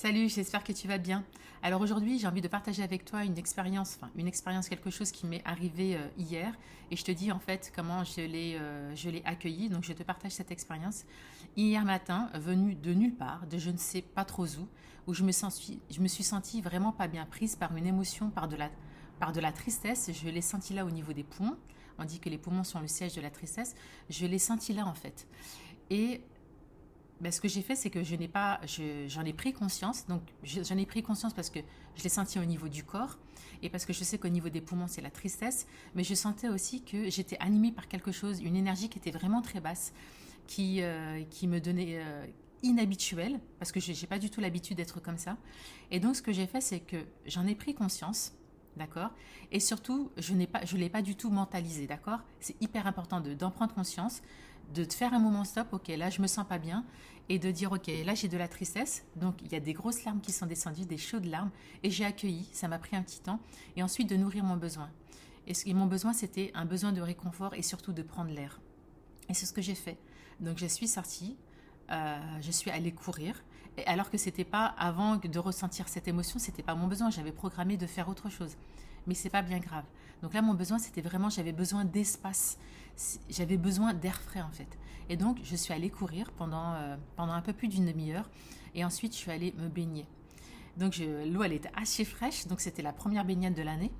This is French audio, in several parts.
Salut, j'espère que tu vas bien. Alors aujourd'hui, j'ai envie de partager avec toi une expérience, quelque chose qui m'est arrivé hier, et je te dis en fait comment je l'ai accueilli. Donc je te partage cette expérience. Hier matin, venue de nulle part, de je ne sais pas trop où je me suis sentie vraiment pas bien prise par une émotion, par de la tristesse. Je l'ai senti là au niveau des poumons. On dit que les poumons sont le siège de la tristesse. Je l'ai senti là en fait. Et ben, ce que j'ai fait, c'est que j'en ai pris conscience. Donc, j'en ai pris conscience parce que je l'ai senti au niveau du corps et parce que je sais qu'au niveau des poumons, c'est la tristesse. Mais je sentais aussi que j'étais animée par quelque chose, une énergie qui était vraiment très basse, qui me donnait inhabituelle parce que je n'ai pas du tout l'habitude d'être comme ça. Et donc, ce que j'ai fait, c'est que j'en ai pris conscience. D'accord. Et surtout, je l'ai pas du tout mentalisé. D'accord. C'est hyper important d'en prendre conscience, de te faire un moment stop. Ok, là, je me sens pas bien, et de dire ok, là, j'ai de la tristesse. Donc, il y a des grosses larmes qui sont descendues, des chaudes larmes, et j'ai accueilli. Ça m'a pris un petit temps, et ensuite de nourrir mon besoin. Et mon besoin, c'était un besoin de réconfort et surtout de prendre l'air. Et c'est ce que j'ai fait. Donc, je suis sortie, je suis allée courir. Et alors que c'était pas, avant de ressentir cette émotion, c'était pas mon besoin. J'avais programmé de faire autre chose. Mais c'est pas bien grave. Donc là, mon besoin, c'était vraiment, j'avais besoin d'espace. J'avais besoin d'air frais, en fait. Et donc, je suis allée courir pendant un peu plus d'une demi-heure. Et ensuite, je suis allée me baigner. Donc, l'eau, elle était assez fraîche. Donc, c'était la première baignade de l'année.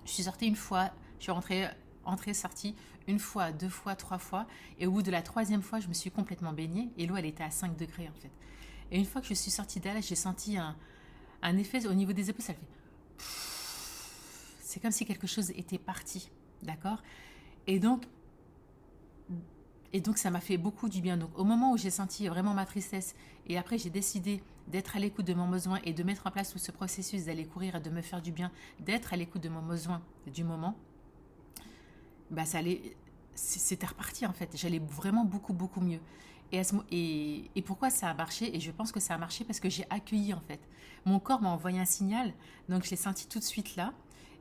Je suis sortie une fois, je suis rentrée, sortie une fois, deux fois, trois fois. Et au bout de la troisième fois, je me suis complètement baignée. Et l'eau, elle était à 5 degrés, en fait. Et une fois que je suis sortie d'elle, j'ai senti un effet au niveau des épaules. Ça fait. C'est comme si quelque chose était parti. D'accord. Et donc, et donc, ça m'a fait beaucoup du bien. Donc, au moment où j'ai senti vraiment ma tristesse, et après, j'ai décidé d'être à l'écoute de mon besoin et de mettre en place tout ce processus d'aller courir et de me faire du bien, d'être à l'écoute de mon besoin du moment, bah, c'était reparti en fait. J'allais vraiment beaucoup, beaucoup mieux. Et pourquoi ça a marché? Et je pense que ça a marché parce que j'ai accueilli en fait. Mon corps m'a envoyé un signal, donc je l'ai senti tout de suite là.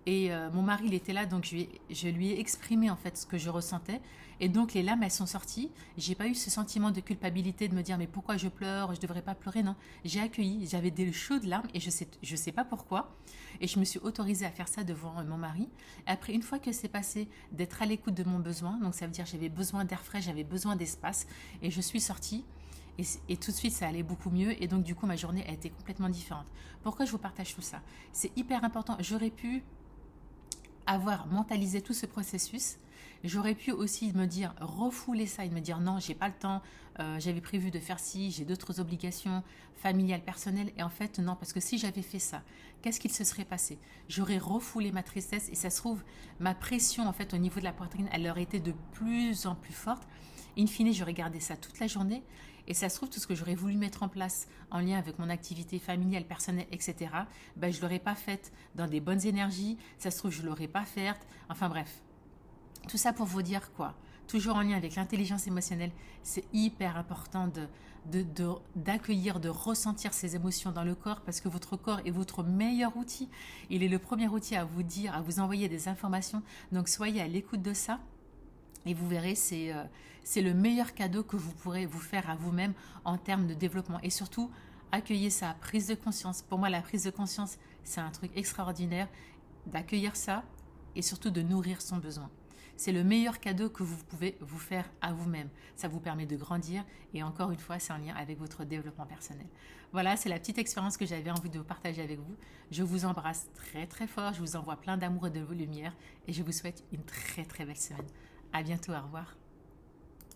Et mon mari, il était là, donc je lui ai exprimé en fait ce que je ressentais. Et donc les larmes, elles sont sorties. J'ai pas eu ce sentiment de culpabilité de me dire mais pourquoi je pleure, je devrais pas pleurer, non. J'ai accueilli, j'avais des chaudes larmes et je sais pas pourquoi. Et je me suis autorisée à faire ça devant mon mari. Et après, une fois que c'est passé, d'être à l'écoute de mon besoin, donc ça veut dire j'avais besoin d'air frais, j'avais besoin d'espace, et je suis sortie. Et tout de suite, ça allait beaucoup mieux. Et donc, du coup, ma journée a été complètement différente. Pourquoi je vous partage tout ça? C'est hyper important. J'aurais pu avoir mentalisé tout ce processus, j'aurais pu aussi me dire, refouler ça et me dire non, j'ai pas le temps, j'avais prévu de faire ci, j'ai d'autres obligations familiales, personnelles, et en fait non, parce que si j'avais fait ça, qu'est-ce qu'il se serait passé? J'aurais refoulé ma tristesse et ça se trouve, ma pression en fait au niveau de la poitrine, elle aurait été de plus en plus forte. In fine, j'aurais gardé ça toute la journée. Et ça se trouve, tout ce que j'aurais voulu mettre en place en lien avec mon activité familiale, personnelle, etc., ben, je ne l'aurais pas fait dans des bonnes énergies. Ça se trouve, je ne l'aurais pas fait. Enfin bref, tout ça pour vous dire quoi? Toujours en lien avec l'intelligence émotionnelle, c'est hyper important d'accueillir, de ressentir ces émotions dans le corps parce que votre corps est votre meilleur outil. Il est le premier outil à vous dire, à vous envoyer des informations. Donc soyez à l'écoute de ça. Et vous verrez, c'est le meilleur cadeau que vous pourrez vous faire à vous-même en termes de développement. Et surtout, accueillez ça, prise de conscience. Pour moi, la prise de conscience, c'est un truc extraordinaire d'accueillir ça et surtout de nourrir son besoin. C'est le meilleur cadeau que vous pouvez vous faire à vous-même. Ça vous permet de grandir et encore une fois, c'est en lien avec votre développement personnel. Voilà, c'est la petite expérience que j'avais envie de vous partager avec vous. Je vous embrasse très très fort, je vous envoie plein d'amour et de lumière et je vous souhaite une très très belle semaine. À bientôt, au revoir.